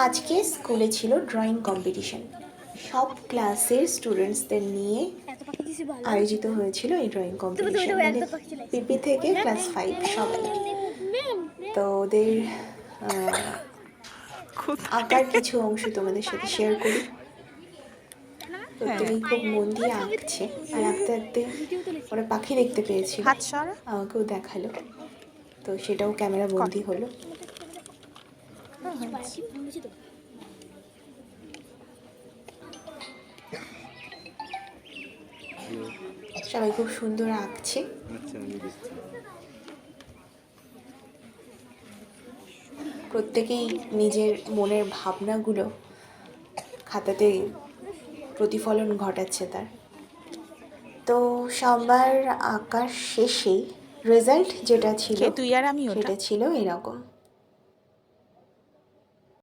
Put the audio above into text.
আজকে স্কুলে ছিল ড্রয়িং কম্পিটিশন। সব ক্লাসের স্টুডেন্টসদের নিয়ে আয়োজিত হয়েছিল এই ড্রয়িং কম্পিটিশন, মানে পিপি থেকে ক্লাস 5 সবাই। তো ওদের আঁকার কিছু অংশ তোমাদের সাথে শেয়ার করি। প্রত্যেকেই খুব মন দিয়ে আঁকছে, আর আঁকতে আঁকতে ওরা পাখি দেখতে পেয়েছিল, আমাকেও দেখালো, তো সেটাও ক্যামেরা বন্দি হলো। সবাই খুব সুন্দর আঁকছে। প্রত্যেকেই নিজের মনের ভাবনাগুলো খাতাতে প্রতিফলন ঘটাচ্ছে তার। তো সবার আঁকার শেষে রেজাল্ট যেটা ছিল সেটা ছিল এরকম।